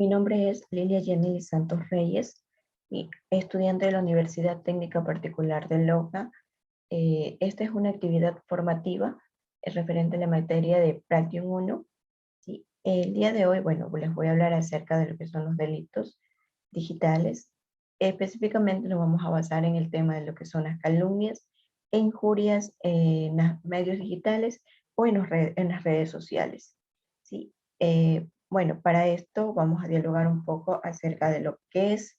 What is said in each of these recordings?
Mi nombre es Lilia Jenny Santos Reyes, y estudiante de la Universidad Técnica Particular de Loja. Esta es una actividad formativa referente a la materia de Practium 1. ¿Sí? El día de hoy, bueno, les voy a hablar acerca de lo que son los delitos digitales. Específicamente nos vamos a basar en el tema de lo que son las calumnias e injurias en los medios digitales o en las redes sociales. ¿Sí? Bueno, para esto vamos a dialogar un poco acerca de lo que es,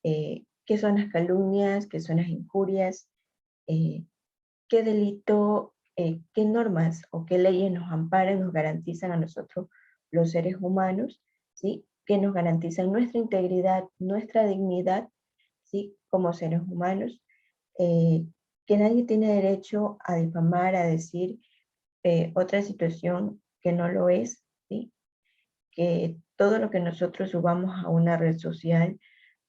qué son las calumnias, qué son las injurias, eh, qué delito, qué normas o qué leyes nos amparan, nos garantizan a nosotros los seres humanos, ¿sí? Que nos garantizan nuestra integridad, nuestra dignidad, ¿sí? Como seres humanos, eh, que nadie tiene derecho a difamar, a decir otra situación que no lo es, ¿sí? Que todo lo que nosotros subamos a una red social,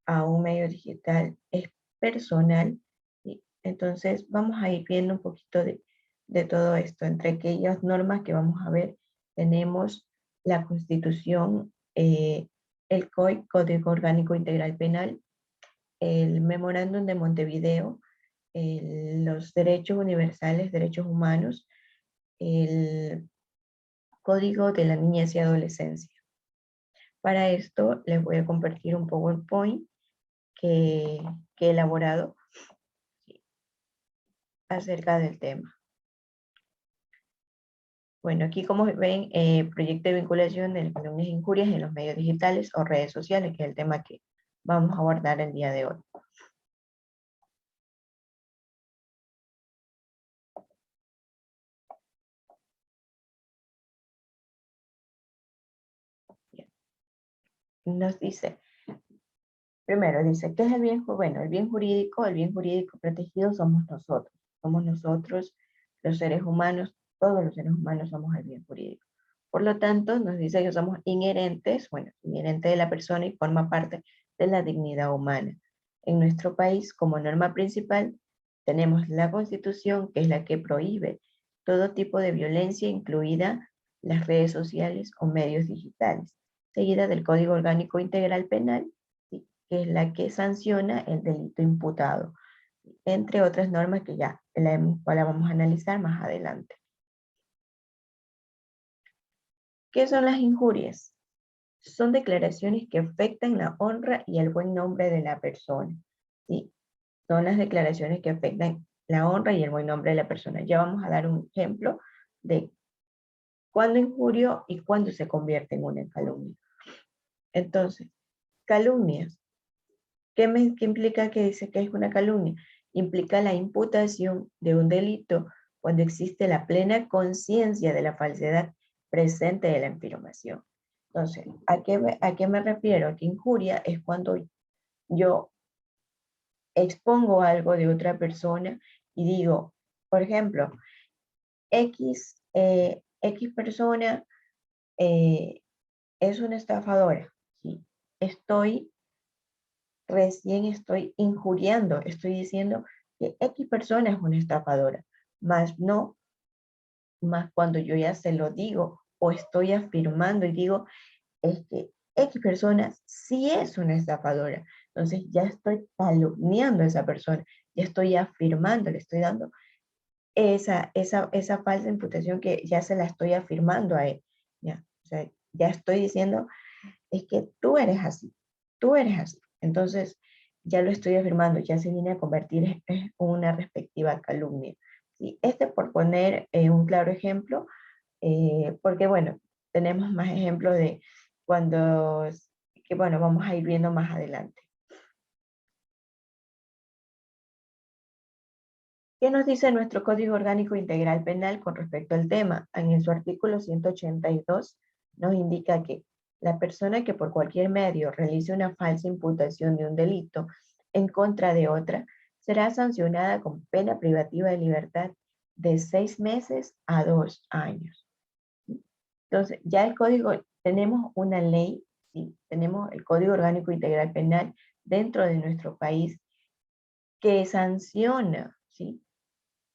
a un medio digital, es personal. ¿Sí? Entonces vamos a ir viendo un poquito de todo esto. Entre aquellas normas que vamos a ver, tenemos la Constitución, el COI, Código Orgánico Integral Penal, el Memorándum de Montevideo, los derechos universales, derechos humanos, el Código de la Niñez y Adolescencia. Para esto les voy a compartir un PowerPoint que, que he elaborado acerca del tema. Bueno, aquí como ven, proyecto de vinculación de las calumnias e injurias en los medios digitales o redes sociales, que es el tema que vamos a abordar el día de hoy. Bien. Nos dice, primero dice, ¿qué es el bien? Bueno, el bien jurídico protegido somos nosotros, los seres humanos, todos los seres humanos somos el bien jurídico. Por lo tanto, nos dice que somos inherentes, bueno, inherente de la persona y forma parte de la dignidad humana. En nuestro país, como norma principal, tenemos la Constitución, que es la que prohíbe todo tipo de violencia, incluida las redes sociales o medios digitales, seguida del Código Orgánico Integral Penal, ¿sí? Que es la que sanciona el delito imputado, entre otras normas que ya la vamos a analizar más adelante. ¿Qué son las injurias? Son declaraciones que afectan la honra y el buen nombre de la persona. ¿Sí? Son las declaraciones que afectan la honra y el buen nombre de la persona. Ya vamos a dar un ejemplo de cuándo injurio y cuándo se convierte en una calumnia. Entonces, calumnias. ¿Qué implica que dice que es una calumnia? Implica la imputación de un delito cuando existe la plena conciencia de la falsedad presente de la afirmación. Entonces, ¿a qué me refiero? A que injuria es cuando yo expongo algo de otra persona y digo, por ejemplo, X persona es una estafadora. ¿Sí? Recién estoy injuriando, estoy diciendo que X persona es una estafadora, más no, más cuando yo ya se lo digo o estoy afirmando y digo, es que X persona sí es una estafadora. Entonces ya estoy calumniando a esa persona, ya estoy afirmando, le estoy dando esa falsa imputación que ya se la estoy afirmando a él. ¿Ya? O sea, ya estoy diciendo, es que tú eres así, tú eres así. Entonces, ya lo estoy afirmando, ya se viene a convertir en una respectiva calumnia. ¿Sí? Este por poner un claro ejemplo, porque bueno, tenemos más ejemplos de cuando, que bueno, vamos a ir viendo más adelante. ¿Qué nos dice nuestro Código Orgánico Integral Penal con respecto al tema? En su artículo 182 nos indica que la persona que por cualquier medio realice una falsa imputación de un delito en contra de otra será sancionada con pena privativa de libertad de 6 meses a 2 años. Entonces, ya el código, tenemos una ley, ¿sí? Tenemos el Código Orgánico Integral Penal dentro de nuestro país que sanciona, ¿sí?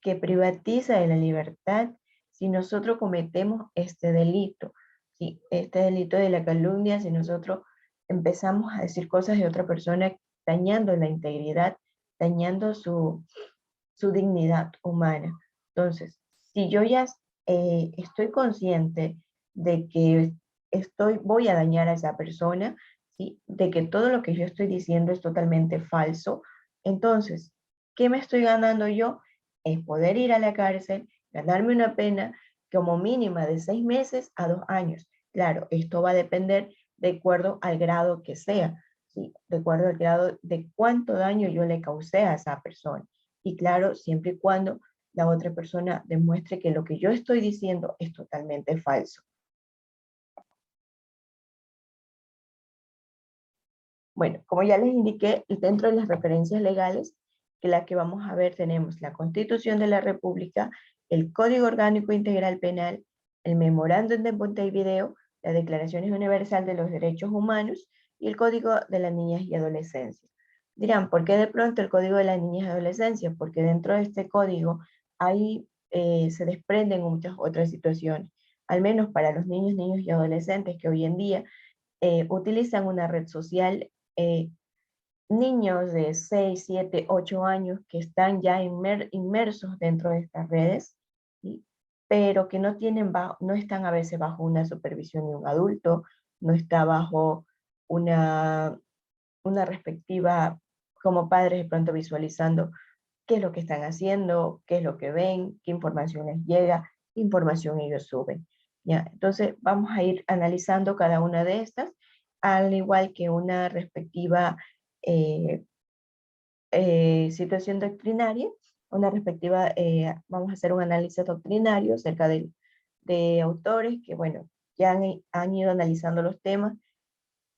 Que privatiza de la libertad si nosotros cometemos este delito, ¿sí? Este delito de la calumnia, si nosotros empezamos a decir cosas de otra persona dañando la integridad, dañando su dignidad humana. Entonces, si yo ya estoy consciente de que voy a dañar a esa persona, ¿sí? De que todo lo que yo estoy diciendo es totalmente falso, entonces, ¿qué me estoy ganando yo? Es poder ir a la cárcel, ganarme una pena como mínima de 6 meses a 2 años. Claro, esto va a depender de acuerdo al grado que sea, ¿sí? De acuerdo al grado de cuánto daño yo le causé a esa persona. Y claro, siempre y cuando la otra persona demuestre que lo que yo estoy diciendo es totalmente falso. Bueno, como ya les indiqué, dentro de las referencias legales, que la que vamos a ver tenemos la Constitución de la República, el Código Orgánico Integral Penal, el Memorándum de Montevideo, la Declaración Universal de los Derechos Humanos y el Código de las Niñas y Adolescencias. Dirán, ¿por qué de pronto el Código de las Niñas y Adolescencias? Porque dentro de este código ahí se desprenden muchas otras situaciones, al menos para los niños y adolescentes que hoy en día utilizan una red social, niños de 6, 7, 8 años que están ya inmersos dentro de estas redes, ¿sí? Pero que no están a veces bajo una supervisión de un adulto, no está bajo una, una respectiva como padres de pronto visualizando qué es lo que están haciendo, qué es lo que ven, qué información les llega, qué información ellos suben. ¿Ya? Entonces vamos a ir analizando cada una de estas, al igual que una respectiva eh, situación doctrinaria, una respectiva, vamos a hacer un análisis doctrinario acerca de autores que, bueno, ya han ido analizando los temas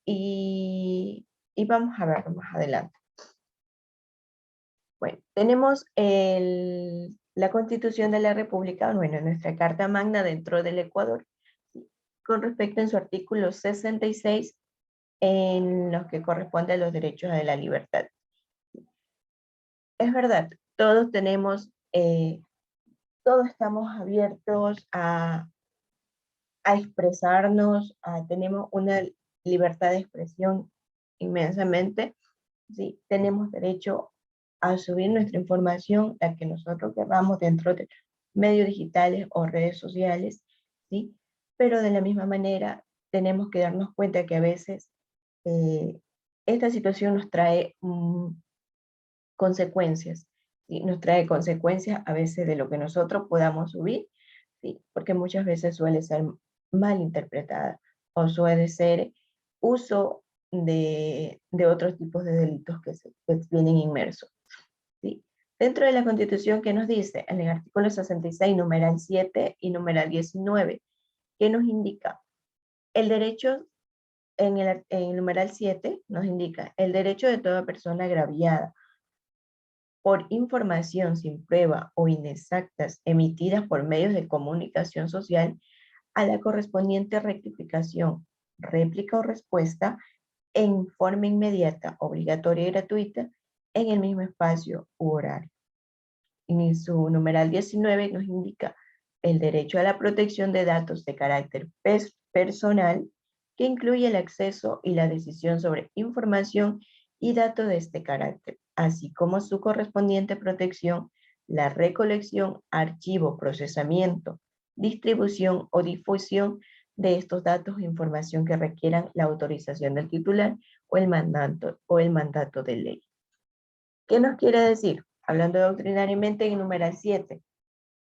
y vamos a ver más adelante. Bueno, tenemos la Constitución de la República, bueno, nuestra Carta Magna dentro del Ecuador, con respecto en su artículo 66, en lo que corresponde a los derechos de la libertad. Es verdad, todos tenemos, todos estamos abiertos a expresarnos, tenemos una libertad de expresión inmensamente, ¿sí? Tenemos derecho a subir nuestra información, la que nosotros queramos dentro de medios digitales o redes sociales, ¿sí? Pero de la misma manera tenemos que darnos cuenta que a veces eh, esta situación nos trae consecuencias, ¿sí? Nos trae consecuencias a veces de lo que nosotros podamos subir, ¿sí? Porque muchas veces suele ser mal interpretada o suele ser uso de otros tipos de delitos que vienen inmersos, ¿sí? Dentro de la Constitución, ¿qué nos dice? En el artículo 66, numeral 7 y numeral 19, ¿qué nos indica? El derecho, en el numeral 7, nos indica el derecho de toda persona agraviada por información sin prueba o inexactas emitidas por medios de comunicación social a la correspondiente rectificación, réplica o respuesta en forma inmediata, obligatoria y gratuita en el mismo espacio u horario. En su numeral 19 nos indica el derecho a la protección de datos de carácter personal, que incluye el acceso y la decisión sobre información y datos de este carácter, así como su correspondiente protección, la recolección, archivo, procesamiento, distribución o difusión de estos datos e información que requieran la autorización del titular o el mandato de ley. ¿Qué nos quiere decir? Hablando doctrinariamente en numeral 7,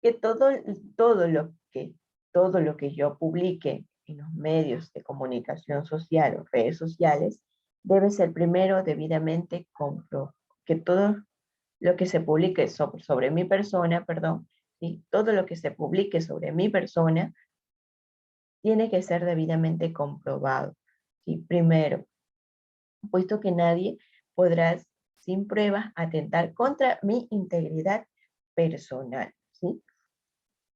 que todo lo que yo publique en los medios de comunicación social o redes sociales debe ser primero debidamente comprobado, que todo lo que se publique sobre mi persona, perdón, ¿sí? Todo lo que se publique sobre mi persona tiene que ser debidamente comprobado, ¿sí? Primero, puesto que nadie podrá sin pruebas atentar contra mi integridad personal, ¿sí?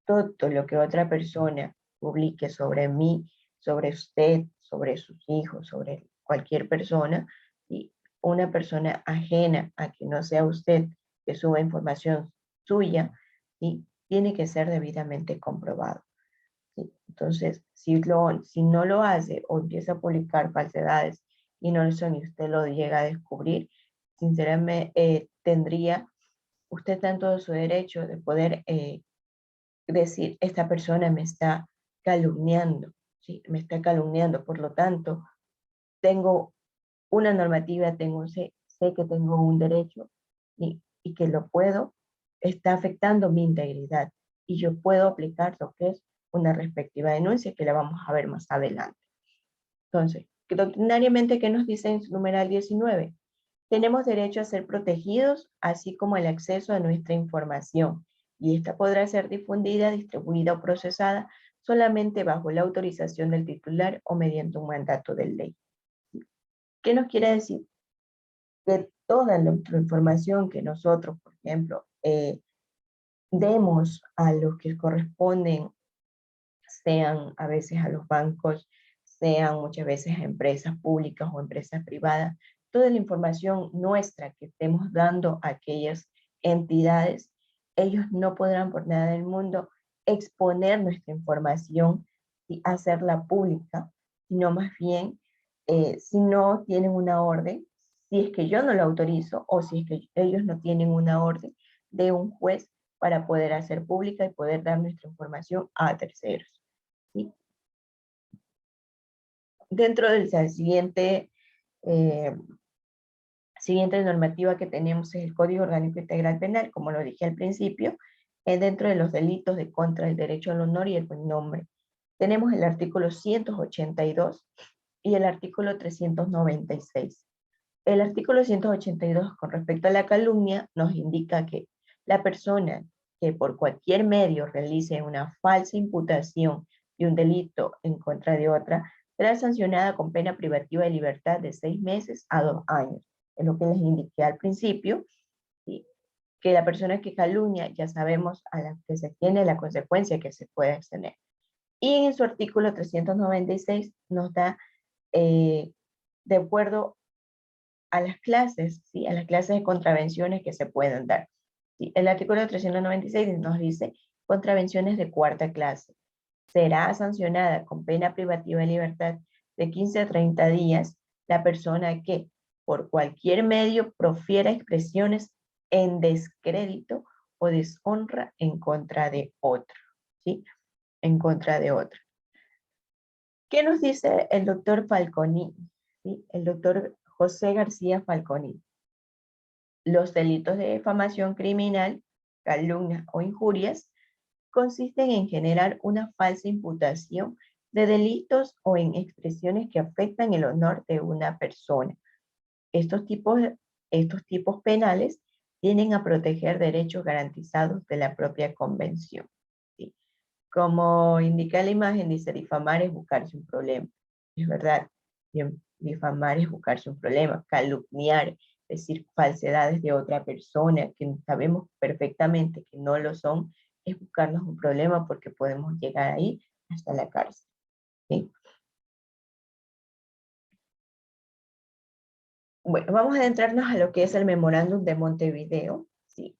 Todo lo que otra persona publique sobre mí, sobre usted, sobre sus hijos, sobre cualquier persona, y una persona ajena a que no sea usted que suba información suya, y tiene que ser debidamente comprobado. ¿Sí? Entonces, si no lo hace o empieza a publicar falsedades y no lo son y usted lo llega a descubrir, sinceramente tendría usted tanto su derecho de poder decir, esta persona me está calumniando, ¿sí? Me está calumniando, por lo tanto, tengo una normativa, sé que tengo un derecho y que lo puedo, está afectando mi integridad y yo puedo aplicar lo que es una respectiva denuncia que la vamos a ver más adelante. Entonces, doctrinariamente, ¿qué nos dice en su numeral 19? Tenemos derecho a ser protegidos, así como el acceso a nuestra información, y esta podrá ser difundida, distribuida o procesada solamente bajo la autorización del titular o mediante un mandato de ley. ¿Qué nos quiere decir? Que toda la información que nosotros, por ejemplo, demos a los que corresponden, sean a veces a los bancos, sean muchas veces a empresas públicas o empresas privadas, toda la información nuestra que estemos dando a aquellas entidades, ellos no podrán por nada del mundo exponer nuestra información y hacerla pública, sino más bien, si no tienen una orden, si es que yo no lo autorizo o si es que ellos no tienen una orden de un juez para poder hacer pública y poder dar nuestra información a terceros. ¿Sí? Dentro del eh, siguiente normativa que tenemos es el Código Orgánico Integral Penal, como lo dije al principio, dentro de los delitos de contra el derecho al honor y el buen nombre. Tenemos el artículo 182 y el artículo 396. El artículo 182 con respecto a la calumnia nos indica que la persona que por cualquier medio realice una falsa imputación de un delito en contra de otra será sancionada con pena privativa de libertad de 6 meses a 2 años. Es lo que les indiqué al principio, ¿sí? Que la persona que calumnia ya sabemos a la que se tiene la consecuencia que se puede extender. Y en su artículo 396 nos da, de acuerdo a las clases, ¿sí? A las clases de contravenciones que se pueden dar. ¿Sí? El artículo 396 nos dice contravenciones de cuarta clase. Será sancionada con pena privativa de libertad de 15 a 30 días la persona que por cualquier medio profiera expresiones en descrédito o deshonra en contra de otro, ¿sí? En contra de otro. ¿Qué nos dice el doctor Falconi? ¿Sí? El doctor José García Falconi. Los delitos de difamación criminal, calumnia o injurias consisten en generar una falsa imputación de delitos o en expresiones que afectan el honor de una persona. Estos tipos penales tienden a proteger derechos garantizados de la propia convención. ¿Sí? Como indica la imagen, dice difamar es buscarse un problema. Es verdad, difamar es buscarse un problema, calumniar, decir falsedades de otra persona que sabemos perfectamente que no lo son, es buscarnos un problema porque podemos llegar ahí hasta la cárcel. ¿Sí? Bueno, vamos a adentrarnos a lo que es el Memorándum de Montevideo. ¿Sí?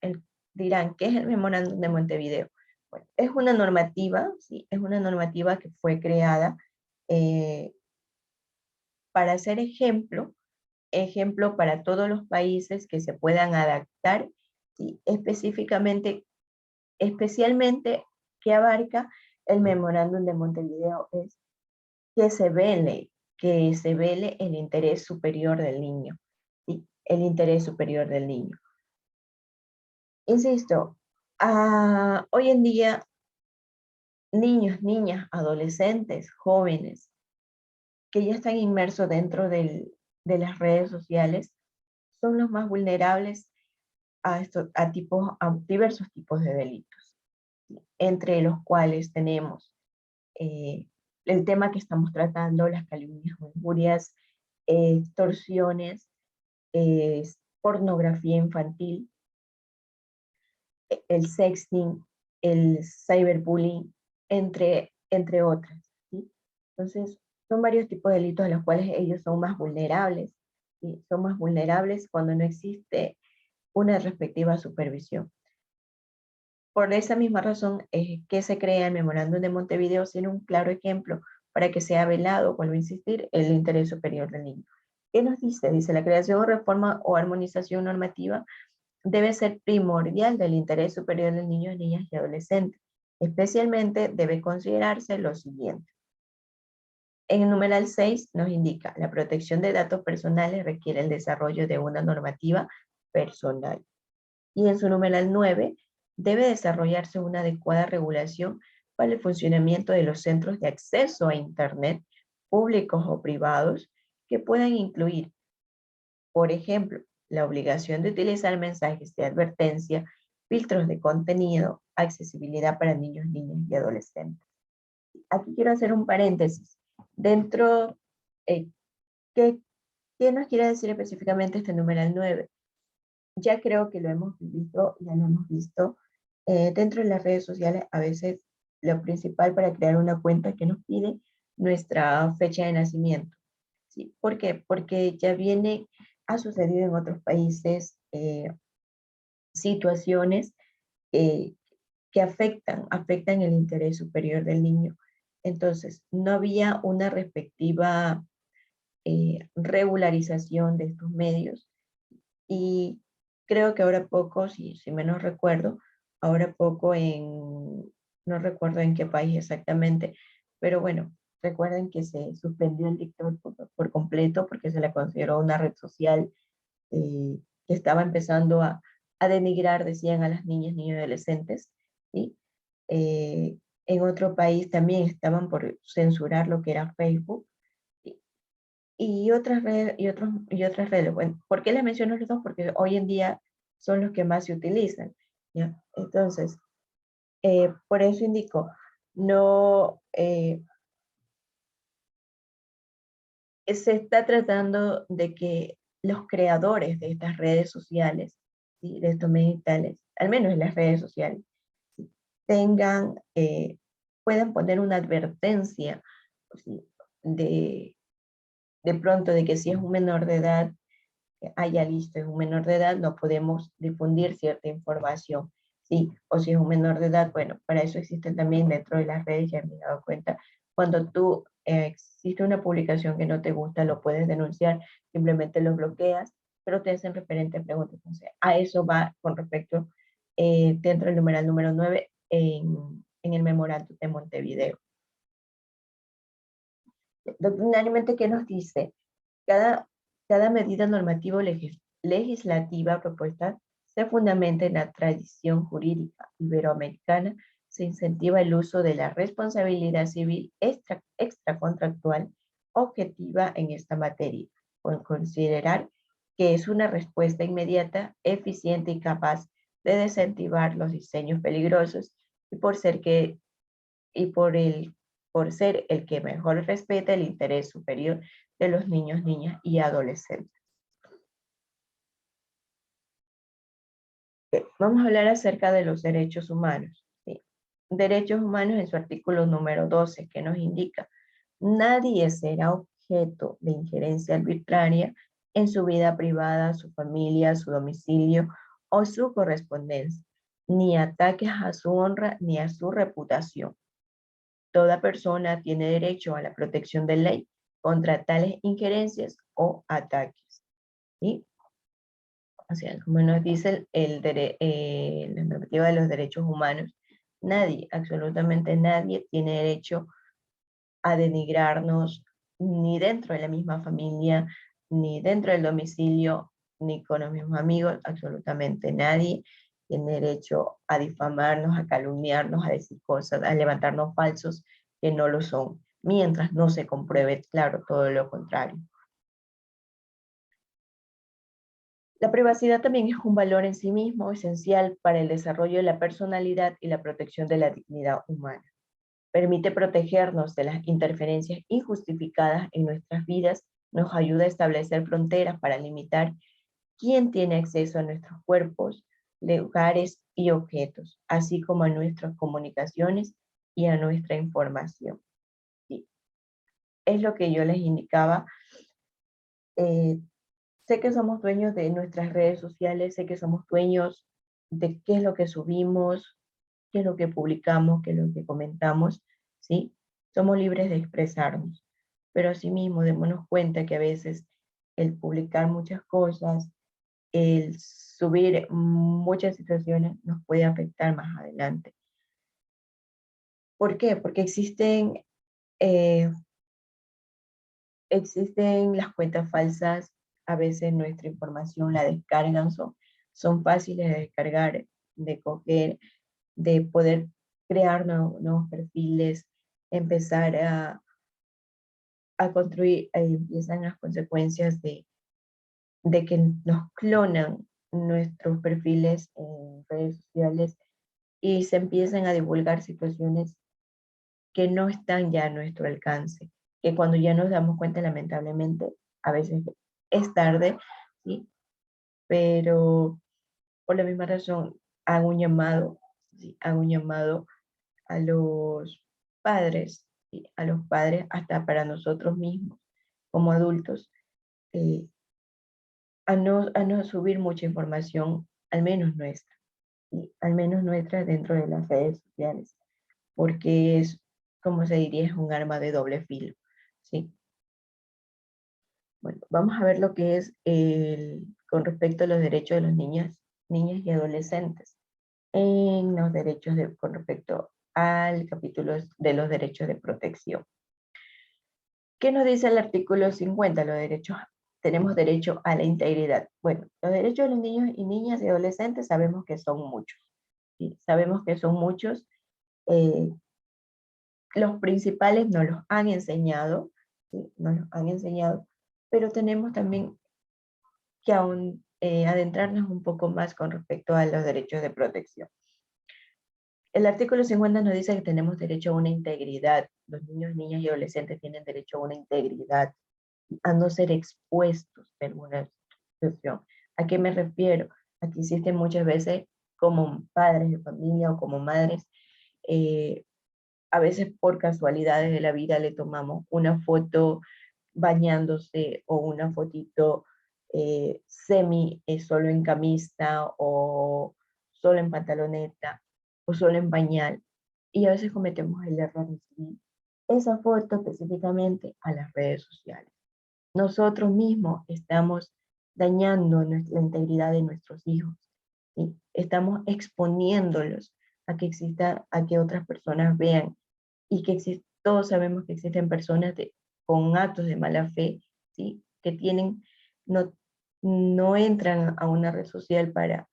Dirán, ¿qué es el Memorándum de Montevideo? Bueno, es una normativa, ¿sí? Es una normativa que fue creada eh, para ser ejemplo para todos los países que se puedan adaptar, ¿sí? Especialmente que abarca el Memorándum de Montevideo es que se vele el interés superior del niño, ¿sí? El interés superior del niño. Insisto, hoy en día, niños, niñas, adolescentes, jóvenes, que ya están inmersos dentro de las redes sociales, son los más vulnerables a diversos tipos de delitos, entre los cuales tenemos eh, el tema que estamos tratando, las calumnias o injurias, extorsiones, eh, pornografía infantil, el sexting, el cyberbullying, entre otras. ¿Sí? Entonces, son varios tipos de delitos a los cuales ellos son más vulnerables. ¿Sí? Son más vulnerables cuando no existe una respectiva supervisión. Por esa misma razón es que se crea el Memorándum de Montevideo, siendo un claro ejemplo para que sea velado, vuelvo a insistir, el interés superior del niño. ¿Qué nos dice? Dice, la creación o reforma o armonización normativa debe ser primordial del interés superior de niños, niñas y adolescentes. Especialmente debe considerarse lo siguiente. En el numeral 6 nos indica, la protección de datos personales requiere el desarrollo de una normativa personal. Y en su numeral 9, debe desarrollarse una adecuada regulación para el funcionamiento de los centros de acceso a Internet, públicos o privados, que puedan incluir, por ejemplo, la obligación de utilizar mensajes de advertencia, filtros de contenido, accesibilidad para niños, niñas y adolescentes. Aquí quiero hacer un paréntesis. Dentro, eh, ¿qué, ¿qué nos quiere decir específicamente este numeral 9? Ya creo que lo hemos visto, ya lo hemos visto. Dentro de las redes sociales, a veces lo principal para crear una cuenta es que nos pide nuestra fecha de nacimiento. ¿Sí? ¿Por qué? Porque ya viene, ha sucedido en otros países situaciones eh, que afectan el interés superior del niño. Entonces, no había una respectiva regularización de estos medios y creo que ahora poco, si menos recuerdo, ahora poco no recuerdo en qué país exactamente, pero bueno, recuerden que se suspendió el TikTok por completo porque se le consideró una red social que estaba empezando a denigrar, decían, a las niñas, niños y adolescentes, ¿sí? En otro país también estaban por censurar lo que era Facebook, y otras redes, y otras redes. Bueno, ¿por qué les menciono los dos? Porque hoy en día son los que más se utilizan, ¿ya? Entonces, por eso indico, no, se está tratando de que los creadores de estas redes sociales, ¿sí? De estos medios digitales, al menos en las redes sociales, ¿sí? tengan, puedan poner una advertencia, ¿sí? de pronto de que si es un menor de edad, ya listo, es un menor de edad, no podemos difundir cierta información, ¿sí? O si es un menor de edad, bueno, para eso existen también dentro de las redes, ya me he dado cuenta, cuando tú existe una publicación que no te gusta, lo puedes denunciar, simplemente lo bloqueas, pero te hacen referente a preguntas. Entonces, a eso va con respecto dentro del numeral número 9 en el memorándum de Montevideo. Doctrinariamente, ¿qué nos dice? Cada, cada medida normativa o legislativa propuesta se fundamenta en la tradición jurídica iberoamericana, se incentiva el uso de la responsabilidad civil extracontractual objetiva en esta materia, por considerar que es una respuesta inmediata, eficiente y capaz de desactivar los diseños peligrosos y por ser que y por ser el que mejor respeta el interés superior de los niños, niñas y adolescentes. Vamos a hablar acerca de los derechos humanos. ¿Sí? Derechos humanos en su artículo número 12, que nos indica, nadie será objeto de injerencia arbitraria en su vida privada, su familia, su domicilio o su correspondencia, ni ataques a su honra ni a su reputación. Toda persona tiene derecho a la protección de ley contra tales injerencias o ataques. ¿Sí? O sea, como nos dice la normativa de los derechos humanos, nadie, absolutamente nadie, tiene derecho a denigrarnos ni dentro de la misma familia, ni dentro del domicilio, ni con los mismos amigos, absolutamente nadie tiene derecho a difamarnos, a calumniarnos, a decir cosas, a levantarnos falsos que no lo son, mientras no se compruebe, claro, todo lo contrario. La privacidad también es un valor en sí mismo esencial para el desarrollo de la personalidad y la protección de la dignidad humana. Permite protegernos de las interferencias injustificadas en nuestras vidas, nos ayuda a establecer fronteras para limitar quién tiene acceso a nuestros cuerpos, lugares y objetos, así como a nuestras comunicaciones y a nuestra información. Sí, es lo que yo les indicaba. Eh, Sé que somos dueños de nuestras redes sociales, sé que somos dueños de qué es lo que subimos, qué es lo que publicamos, qué es lo que comentamos, ¿sí? Somos libres de expresarnos, pero asimismo démonos cuenta que a veces el publicar muchas cosas, el subir muchas situaciones nos puede afectar más adelante. ¿Por qué? Porque eh, existen las cuentas falsas, a veces nuestra información la descargan, son fáciles de descargar, de coger, de poder crear nuevos perfiles, empezar a construir, empiezan las consecuencias de que nos clonan nuestros perfiles en redes sociales y se empiezan a divulgar situaciones que no están ya a nuestro alcance, que cuando ya nos damos cuenta, lamentablemente, a veces es tarde, ¿sí? Pero por la misma razón hago un llamado, ¿sí? Hago un llamado a los padres, ¿sí? A los padres, hasta para nosotros mismos, como adultos, eh, a no subir mucha información, al menos nuestra, ¿sí? Al menos nuestra dentro de las redes sociales, porque es, como se diría, es un arma de doble filo, ¿sí? Bueno, vamos a ver lo que es con respecto a los derechos de los niñas y adolescentes en los derechos con respecto al capítulo de los derechos de protección. ¿Qué nos dice el artículo 50? Los derechos, tenemos derecho a la integridad. Bueno, los derechos de los niños y niñas y adolescentes sabemos que son muchos, ¿sí? Sabemos que son muchos. eh, los principales nos los han enseñado, ¿sí? Nos los han enseñado, pero tenemos también que aún adentrarnos un poco más con respecto a los derechos de protección. El artículo 50 nos dice que tenemos derecho a una integridad. Los niños, niñas y adolescentes tienen derecho a una integridad, a no ser expuestos a alguna situación. ¿A qué me refiero? Aquí existen muchas veces como padres de familia o como madres, eh, a veces por casualidades de la vida le tomamos una foto bañándose o una fotito semi solo en camisa o solo en pantaloneta o solo en pañal. Y a veces cometemos el error de subir esa foto específicamente a las redes sociales. Nosotros mismos estamos dañando la integridad de nuestros hijos, ¿sí? Estamos exponiéndolos a que a que otras personas vean y que todos sabemos que existen personas con actos de mala fe, ¿sí? Que no, no entran a una red social para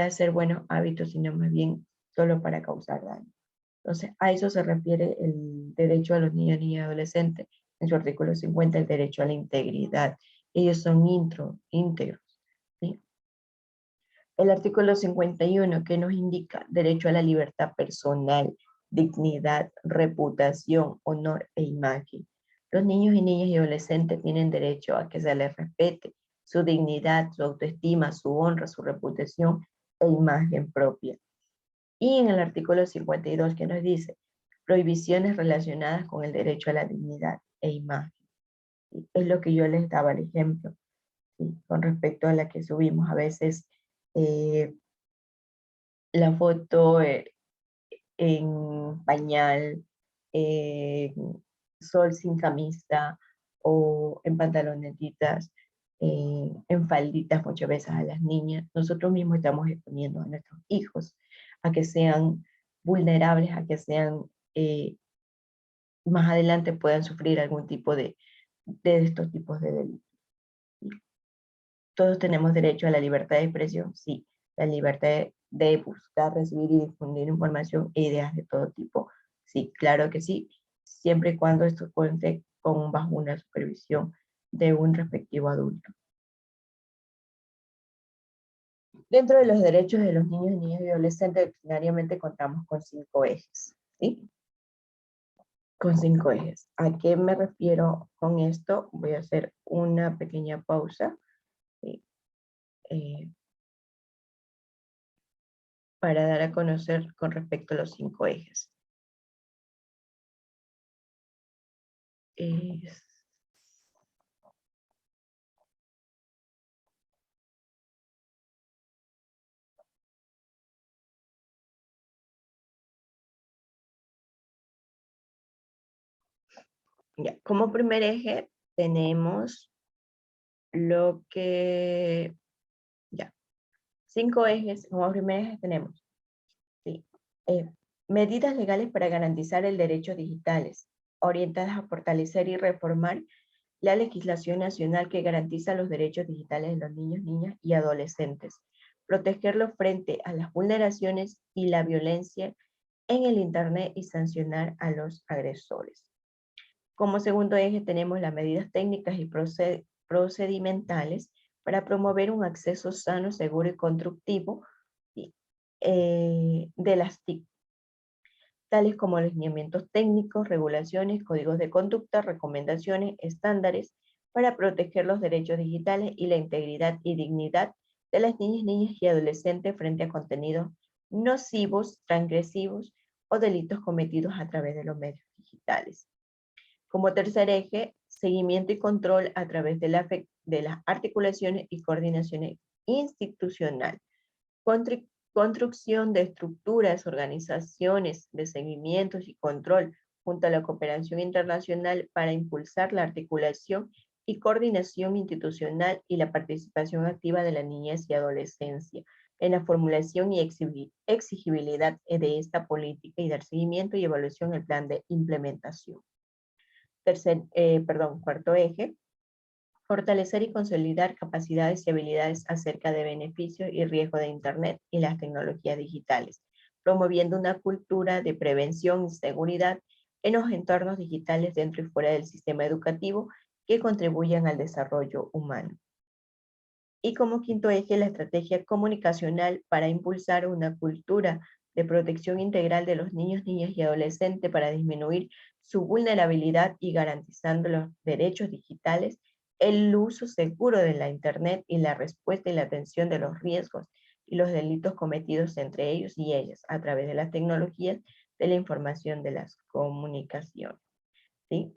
hacer buenos hábitos, sino más bien solo para causar daño. Entonces, a eso se refiere el derecho a los niños, niñas y adolescentes, en su artículo 50, el derecho a la integridad. Ellos son íntegros, ¿sí? El artículo 51, que nos indica derecho a la libertad personal, dignidad, reputación, honor e imagen. Los niños y niñas y adolescentes tienen derecho a que se les respete su dignidad, su autoestima, su honra, su reputación e imagen propia. Y en el artículo 52 que nos dice prohibiciones relacionadas con el derecho a la dignidad e imagen. ¿Sí? Es lo que yo les daba el ejemplo, ¿sí? Con respecto a la que subimos a veces eh, la foto en pañal, sol sin camisa o en pantalonetitas, en falditas muchas veces a las niñas. Nosotros mismos estamos exponiendo a nuestros hijos a que sean vulnerables, a que sean más adelante puedan sufrir algún tipo de estos tipos de delitos. Todos tenemos derecho a la libertad de expresión, sí, la libertad de buscar, recibir y difundir información e ideas de todo tipo, sí, claro que sí, siempre y cuando esto cuente bajo una supervisión de un respectivo adulto. Dentro de los derechos de los niños, niñas y adolescentes, ordinariamente contamos con 5 ejes, ¿sí? Con 5 ejes. ¿A qué me refiero con esto? Voy a hacer una pequeña pausa, ¿sí? Eh, para dar a conocer con respecto a los 5 ejes. Es- ya, como primer eje tenemos lo que, ya, 5 ejes, como primer eje tenemos, ¿sí? Medidas legales para garantizar el derechos digitales, orientadas a fortalecer y reformar la legislación nacional que garantiza los derechos digitales de los niños, niñas y adolescentes, protegerlos frente a las vulneraciones y la violencia en el Internet y sancionar a los agresores. Como segundo eje tenemos las medidas técnicas y procedimentales para promover un acceso sano, seguro y constructivo de las TIC, tales como los lineamientos técnicos, regulaciones, códigos de conducta, recomendaciones, estándares para proteger los derechos digitales y la integridad y dignidad de las niñas, niñas y adolescentes frente a contenidos nocivos, transgresivos o delitos cometidos a través de los medios digitales. Como tercer eje, seguimiento y control a través de las articulaciones y coordinaciones institucional, construcción de estructuras, organizaciones de seguimientos y control junto a la cooperación internacional para impulsar la articulación y coordinación institucional y la participación activa de la niñez y adolescencia en la formulación y exigibilidad de esta política y dar seguimiento y evaluación al plan de implementación. Cuarto eje, fortalecer y consolidar capacidades y habilidades acerca de beneficios y riesgos de Internet y las tecnologías digitales, promoviendo una cultura de prevención y seguridad en los entornos digitales dentro y fuera del sistema educativo que contribuyan al desarrollo humano. Y como quinto eje, la estrategia comunicacional para impulsar una cultura de protección integral de los niños, niñas y adolescentes para disminuir su vulnerabilidad y garantizando los derechos digitales, el uso seguro de la Internet y la respuesta y la atención de los riesgos y los delitos cometidos entre ellos y ellas a través de las tecnologías de la información de las comunicaciones. ¿Sí?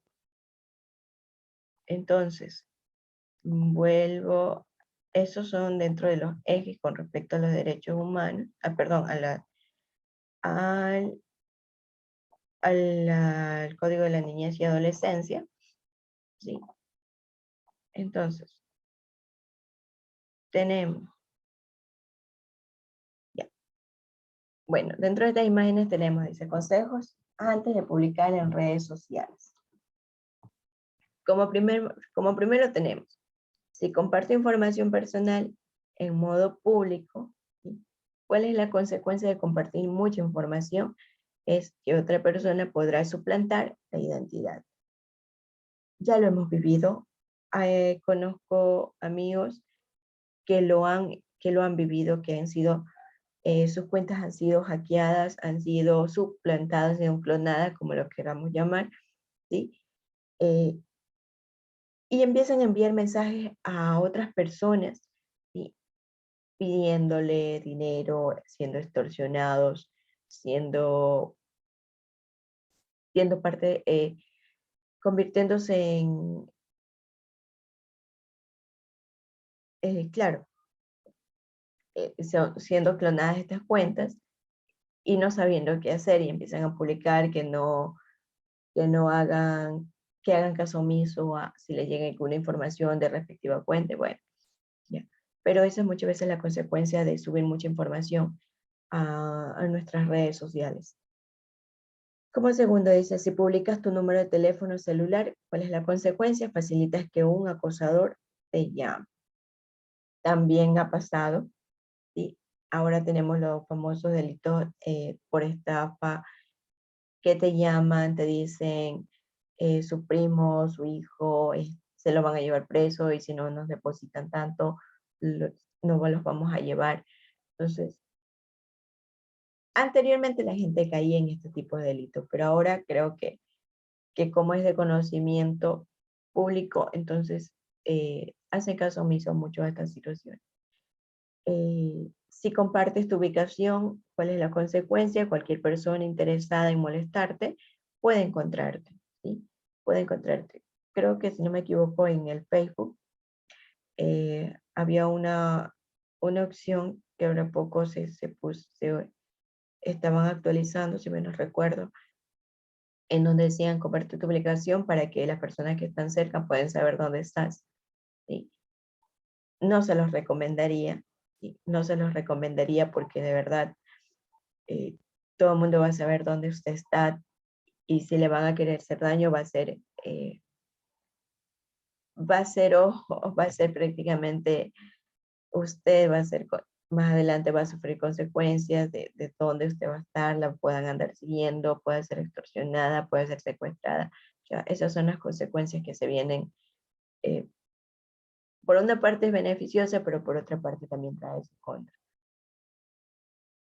Entonces, vuelvo, esos son dentro de los ejes con respecto a los derechos humanos, al, al Código de la Niñez y Adolescencia, ¿sí? Entonces, tenemos, ya, bueno, dentro de estas imágenes tenemos, dice, consejos antes de publicar en redes sociales. Como primero tenemos, si comparte información personal en modo público, ¿sí? ¿Cuál es la consecuencia de compartir mucha información? Es que otra persona podrá suplantar la identidad. Ya lo hemos vivido. Conozco amigos que lo han vivido, que han sido, sus cuentas han sido hackeadas, han sido suplantadas, clonadas, como lo queramos llamar, ¿sí? Y empiezan a enviar mensajes a otras personas, ¿sí? Pidiéndole dinero, siendo extorsionados, siendo parte, convirtiéndose en, claro, siendo clonadas estas cuentas y no sabiendo qué hacer y empiezan a publicar que hagan caso omiso a si les llega alguna información de respectiva cuenta, bueno, ya. Pero esa es muchas veces la consecuencia de subir mucha información a nuestras redes sociales. Como segundo dice, si publicas tu número de teléfono celular, ¿cuál es la consecuencia? Facilitas que un acosador te llame. También ha pasado, ¿sí? Ahora tenemos los famosos delitos por estafa, que te llaman, te dicen su primo, su hijo, se lo van a llevar preso y si no nos depositan tanto, no los vamos a llevar. Entonces, anteriormente la gente caía en este tipo de delitos, pero ahora creo que como es de conocimiento público, entonces hacen caso omiso mucho a esta situación. Si compartes tu ubicación, ¿cuál es la consecuencia? Cualquier persona interesada en molestarte puede encontrarte, ¿sí? Puede encontrarte. Creo que si no me equivoco en el Facebook había una opción que ahora poco estaban actualizando, si menos recuerdo, en donde decían compartir tu ubicación para que las personas que están cerca puedan saber dónde estás, ¿sí? no se los recomendaría, ¿sí? No se los recomendaría porque de verdad eh, todo el mundo va a saber dónde usted está y si le van a querer hacer daño va a ser prácticamente usted va a ser, más adelante va a sufrir consecuencias de dónde usted va a estar, la puedan andar siguiendo, puede ser extorsionada, puede ser secuestrada. Ya, esas son las consecuencias que se vienen. eh, por una parte es beneficiosa, pero por otra parte también trae su contra.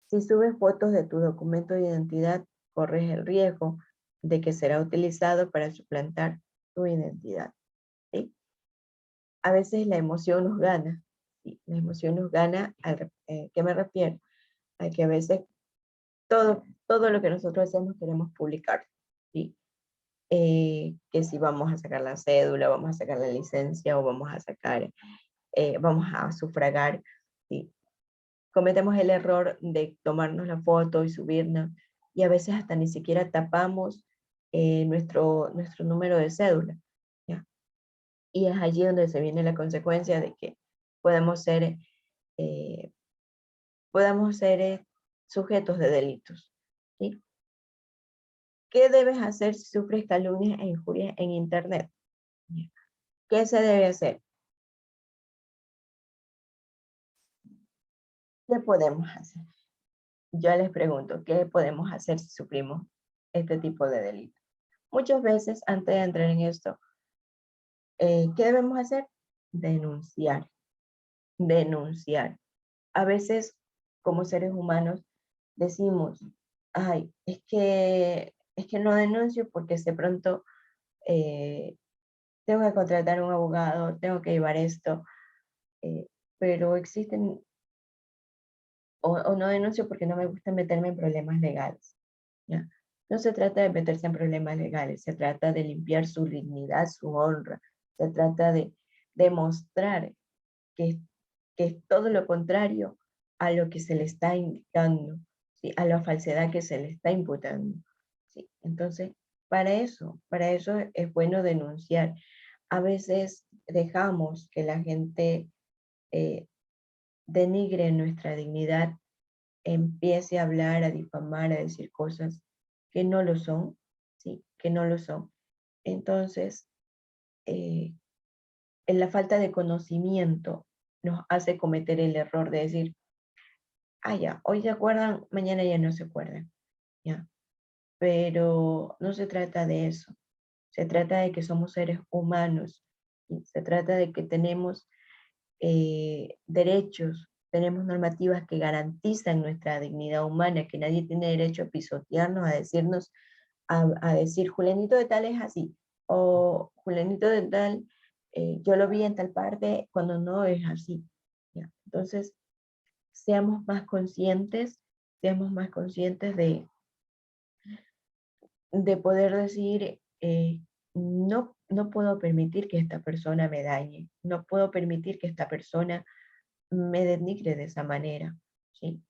Si subes fotos de tu documento de identidad, corres el riesgo de que será utilizado para suplantar tu identidad, ¿sí? A veces la emoción nos gana, ¿sí? La emoción nos gana, ¿qué me refiero? A que a veces todo lo que nosotros hacemos queremos publicar, ¿sí? Que si vamos a sacar la cédula, vamos a sacar la licencia o vamos a sufragar, ¿sí? Cometemos el error de tomarnos la foto y subirnos y a veces hasta ni siquiera tapamos nuestro número de cédula, ¿ya? Y es allí donde se viene la consecuencia de que podemos ser, eh, podemos ser sujetos de delitos, ¿sí? ¿Qué debes hacer si sufres calumnias e injurias en Internet? ¿Qué se debe hacer? ¿Qué podemos hacer? Yo les pregunto, ¿qué podemos hacer si sufrimos este tipo de delito? Muchas veces, antes de entrar en esto, ¿qué debemos hacer? Denunciar, denunciar. A veces, como seres humanos, decimos, ay, es que no denuncio porque de pronto eh, tengo que contratar un abogado, tengo que llevar esto, eh, pero existen, o no denuncio porque no me gusta meterme en problemas legales, ¿ya? No se trata de meterse en problemas legales, se trata de limpiar su dignidad, su honra, se trata de demostrar que, que es todo lo contrario a lo que se le está indicando, ¿sí? A la falsedad que se le está imputando, ¿sí? Entonces, para eso es bueno denunciar. A veces dejamos que la gente eh, denigre nuestra dignidad, empiece a hablar, a difamar, a decir cosas que no lo son, ¿sí? Que no lo son. Entonces, eh, en la falta de conocimiento nos hace cometer el error de decir, ah, ya, hoy se acuerdan, mañana ya no se acuerdan, ¿ya? Pero no se trata de eso. Se trata de que somos seres humanos, ¿sí? Se trata de que tenemos derechos, tenemos normativas que garantizan nuestra dignidad humana, que nadie tiene derecho a pisotearnos, a decirnos, a decir, Julianito de tal es así, o Julianito de tal, yo lo vi en tal parte cuando no es así, ¿ya? Entonces, seamos más conscientes de poder decir, no, no puedo permitir que esta persona me dañe, no puedo permitir que esta persona me denigre de esa manera, ¿sí?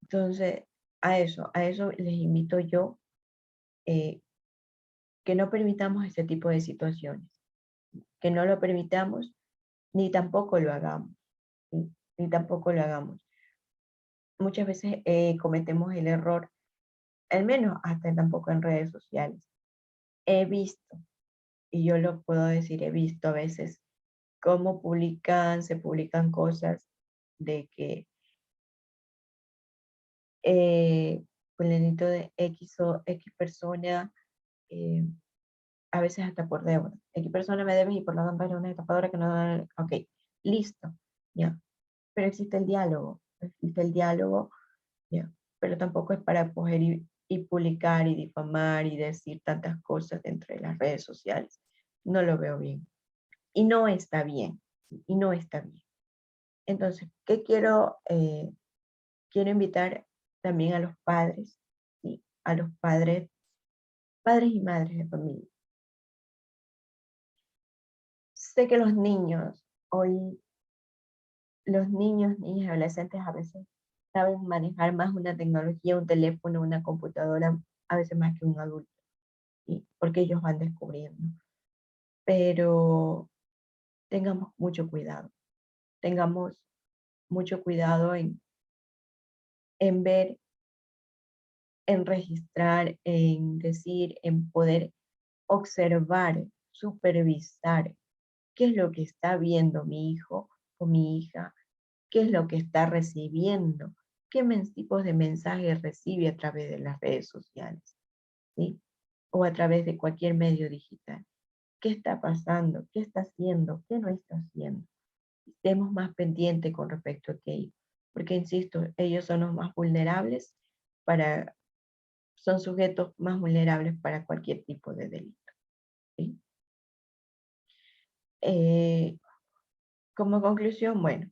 Entonces, a eso les invito yo, eh, que no permitamos este tipo de situaciones, que no lo permitamos, ni tampoco lo hagamos, ¿sí? Ni tampoco lo hagamos. Muchas veces cometemos el error, al menos hasta tampoco en redes sociales. He visto, y yo lo puedo decir, he visto a veces cómo se publican cosas de que fulanito de X o X persona, eh, a veces hasta por deuda. X persona me debe y por lo tanto era una estafadora que no... Ok, listo, ya. Pero existe el diálogo, ya. Pero tampoco es para coger y publicar y difamar y decir tantas cosas dentro de las redes sociales. No lo veo bien. Y no está bien. Y no está bien. Entonces, ¿qué quiero? Quiero invitar también a los padres, ¿sí? A los padres, padres y madres de familia. Sé que los niños, hoy los niños, niñas y adolescentes a veces saben manejar más una tecnología, un teléfono, una computadora, a veces más que un adulto, ¿sí? Porque ellos van descubriendo. Pero tengamos mucho cuidado, tengamos mucho cuidado en ver, en registrar, en decir, en poder observar, supervisar qué es lo que está viendo mi hijo o mi hija, qué es lo que está recibiendo, qué tipos de mensajes recibe a través de las redes sociales, ¿sí? O a través de cualquier medio digital. ¿Qué está pasando? ¿Qué está haciendo? ¿Qué no está haciendo? Estemos más pendientes con respecto a aquello. Porque, insisto, ellos son los más vulnerables son sujetos más vulnerables para cualquier tipo de delito, ¿sí? Como conclusión, bueno,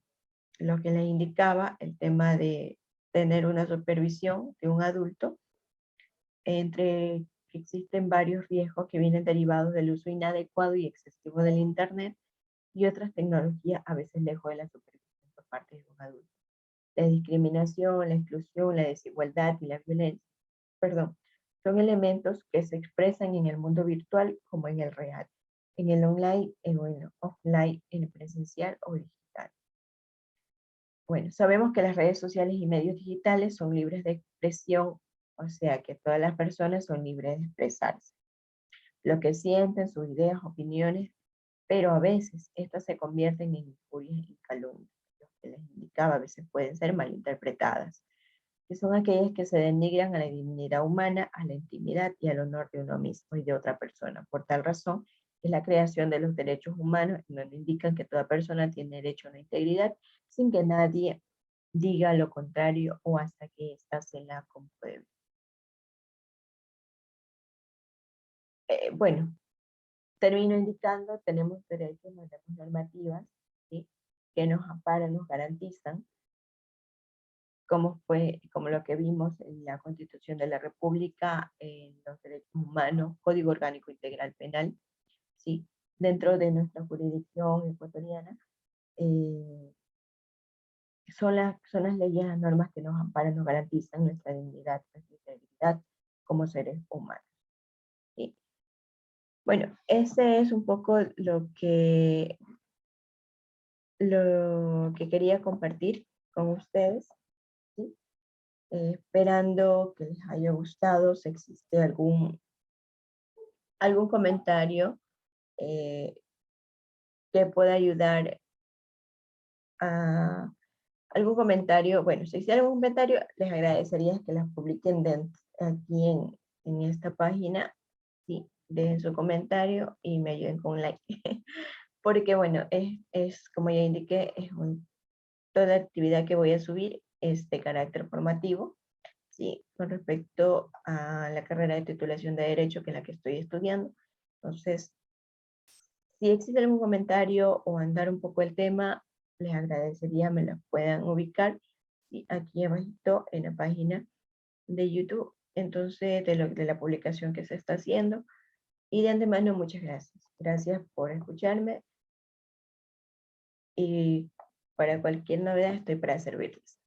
lo que les indicaba, el tema de tener una supervisión de un adulto, entre que existen varios riesgos que vienen derivados del uso inadecuado y excesivo del Internet y otras tecnologías a veces lejos de la supervisión por parte de un adulto. La discriminación, la exclusión, la desigualdad y la violencia, perdón, son elementos que se expresan en el mundo virtual como en el real, en el online, en el offline, en el presencial o digital. Bueno, sabemos que las redes sociales y medios digitales son libres de expresión, o sea que todas las personas son libres de expresarse, lo que sienten, sus ideas, opiniones, pero a veces estas se convierten en injurias y calumnias, lo que les indicaba, a veces pueden ser malinterpretadas, que son aquellas que se denigran a la dignidad humana, a la intimidad y al honor de uno mismo y de otra persona. Por tal razón, es la creación de los derechos humanos, en donde indican que toda persona tiene derecho a la integridad, sin que nadie diga lo contrario o hasta que ésta se la compruebe. Bueno, termino indicando, tenemos derechos, tenemos normativas, ¿sí? Que nos amparan, nos garantizan, como lo que vimos en la Constitución de la República, en los derechos humanos, Código Orgánico Integral Penal, ¿sí? Dentro de nuestra jurisdicción ecuatoriana, son las leyes, las normas que nos amparan, nos garantizan nuestra dignidad, nuestra integridad como seres humanos, ¿sí? Bueno, ese es un poco lo que quería compartir con ustedes, ¿sí? Esperando que les haya gustado. Si existe algún comentario eh, que pueda ayudar a algún comentario, bueno, si existe algún comentario, les agradecería que las publiquen aquí en esta página, ¿sí? Dejen su comentario y me ayuden con un like. Porque bueno, como ya indiqué, toda actividad que voy a subir es de carácter formativo, ¿sí? Con respecto a la carrera de titulación de Derecho, que es la que estoy estudiando. Entonces, si existe algún comentario o andar un poco el tema, les agradecería me la puedan ubicar, ¿sí? Aquí abajito en la página de YouTube, entonces de la publicación que se está haciendo. Y de antemano, muchas gracias. Gracias por escucharme y para cualquier novedad estoy para servirles.